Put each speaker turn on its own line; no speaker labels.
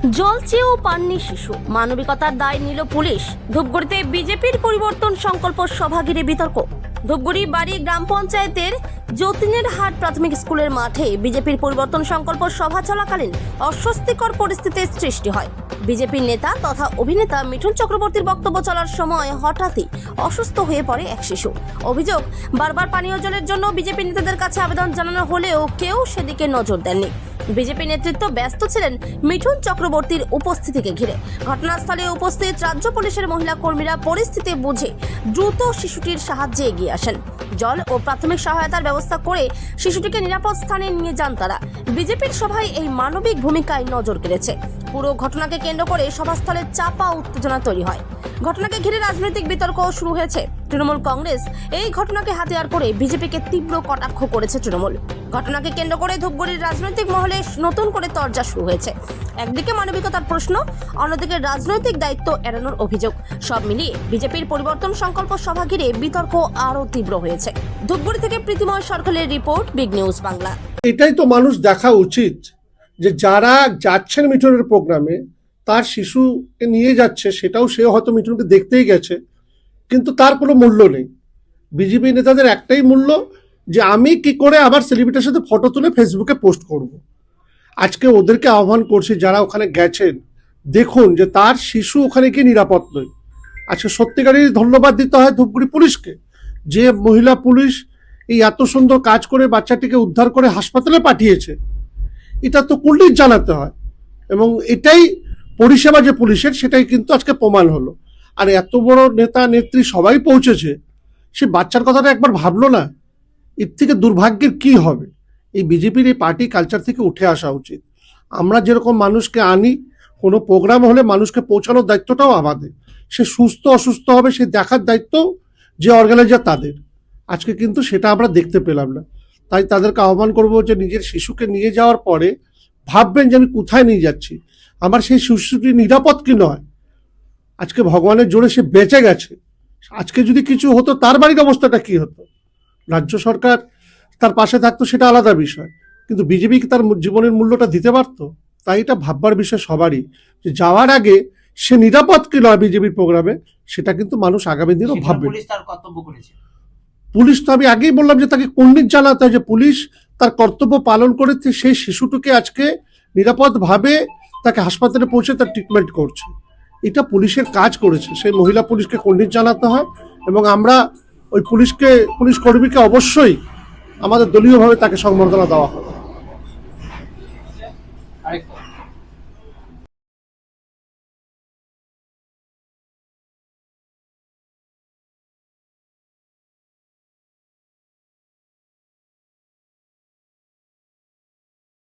জল চেয়েও পাননি শিশু, মানবিকতার দায় নিল পুলিশ। ধূপগুড়িতে বিজেপির পরিবর্তন সংকল্প সভা ঘিরে বিতর্ক। ধূপগুড়ি বাড়ি গ্রাম পঞ্চায়েতের যতীনের হাট প্রাথমিক স্কুলের মাঠে বিজেপির পরিবর্তন সংকল্প সভা চলাকালীন অস্বস্তিকর পরিস্থিতির সৃষ্টি হয়। বিজেপির নেতা তথা অভিনেতা মিঠুন চক্রবর্তীর বক্তব্য চলার সময় হঠাৎই অসুস্থ হয়ে পড়ে এক শিশু। অভিযোগ, বারবার পানীয় জলের জন্য বিজেপি নেতাদের কাছে আবেদন জানানো হলেও কেউ সেদিকে নজর দেননি। বিজেপি নেতৃত্ব ব্যস্ত ছিলেন মিঠুন চক্রবর্তীর উপস্থিতিকে ঘিরে। ঘটনাস্থলে উপস্থিত রাজ্য পুলিশের মহিলা কর্মীরা পরিস্থিতি বুঝে দ্রুত শিশুটির সাহায্যে এগিয়ে আসেন। জল ও প্রাথমিক সহায়তার ব্যবস্থা করে শিশুটিকে নিরাপদ স্থানে নিয়ে যান তারা। বিজেপির সভায় এই মানবিক ভূমিকায় নজর কেড়েছে। পুরো ঘটনাকে কেন্দ্র করে সভাস্থলে চাপা উত্তেজনা তৈরি হয়। ঘটনাকে ঘিরে রাজনৈতিক বিতর্ক শুরু হয়েছে। তৃণমূল কংগ্রেস এই ঘটনাকে হাতিয়ার করে বিজেপিকে তীব্র কটাক্ষ করেছে তৃণমূল। ঘটনাকে কেন্দ্র করে ধূপগুড়ির রাজনৈতিক মহলে নতুন করে তরজা শুরু হয়েছে। একদিকে মানবিকতার প্রশ্ন, অন্যদিকে রাজনৈতিক দায়িত্ব এড়ানোর অভিযোগ। সব মিলিয়ে বিজেপির পরিবর্তন সংকল্প সভা ঘিরে বিতর্ক আরও তীব্র হয়েছে। ধূপগুড়ি থেকে প্রীতিময় সরকারের রিপোর্ট, বিগ নিউজ বাংলা।
এটাই তো মানুষ দেখা উচিত যে যারা যাচ্ছেন মিঠুনের প্রোগ্রামে তার শিশুকে নিয়ে যাচ্ছে, সেটাও সে হয়তো মিঠুনকে দেখতেই গেছে, কিন্তু তার কোনো মূল্য নেই। বিজেপি নেতাদের একটাই মূল্য যে আমি কি করে আবার সেলিব্রিটির সাথে ফটো তুলে ফেসবুকে পোস্ট করব। আজকে ওদেরকে আহ্বান করছি যারা ওখানে গেছেন, দেখুন যে তার শিশু ওখানে গিয়ে নিরাপদ নয়। আজকে সত্যিকারেরই ধন্যবাদ দিতে হয় ধূপগুড়ি পুলিশকে, যে মহিলা পুলিশ এই এত সুন্দর কাজ করে বাচ্চাটিকে উদ্ধার করে হাসপাতালে পাঠিয়েছে। এটা তো কুলডিট জানাতে হয়, এবং এটাই পরিষেবা যে পুলিশের, সেটাই কিন্তু আজকে প্রমাণ হলো। আর এত বড় নেতা নেত্রী সবাই পৌঁছেছে, সে বাচ্চার কথাটা একবার ভাবলো না? এর থেকে দুর্ভাগ্যের কি হবে? এই বিজেপির এই পার্টি কালচার থেকে উঠে আসা উচিত। আমরা যেরকম মানুষকে আনি, কোনো প্রোগ্রাম হলে মানুষকে পৌঁছানোর দায়িত্বটাও আমাদের। সে সুস্থ অসুস্থ হবে সে দেখার দায়িত্ব যে অর্গানাইজার তাদের। আজকে কিন্তু সেটা আমরা দেখতে পেলাম না। তাই তাদেরকে আহ্বান করব যে নিজের শিশুকে নিয়ে যাওয়ার পরে ভাববেন যে আমি কোথায় নিয়ে যাচ্ছি, আমার সেই শিশুটি নিরাপদ কি নয়। আজকে ভগবানের জোরে সে বেঁচে গেছে। আজকে যদি কিছু হতো তার বাড়ির অবস্থাটা কি হতো? রাজ্য সরকার তার পাশে থাকতো, সেটা আলাদা বিষয়, কিন্তু বিজেপি কি তার জীবনের মূল্যটা দিতে পারতো? তাই এটা ভাববার বিষয় সবারই, যে যাওয়ার আগে সে নিরাপদ কি নয় বিজেপির প্রোগ্রামে, সেটা কিন্তু মানুষ আগামী দিনও ভাববে। পুলিশ তো আমি আগেই বললাম যে তাকে কুলডিট জানাতে হয় যে পুলিশ তার কর্তব্য পালন করেছে, সেই শিশুটিকে আজকে নিরাপদভাবে তাকে হাসপাতালে পৌঁছে তার ট্রিটমেন্ট করছে। এটা পুলিশের কাজ করেছে, সেই মহিলা পুলিশকে কুলডিট জানাতে হয়। এবং আমরা ওই পুলিশ কর্মীকে অবশ্যই আমাদের দলীয়ভাবে তাকে সংবর্ধনা দেওয়া হবে।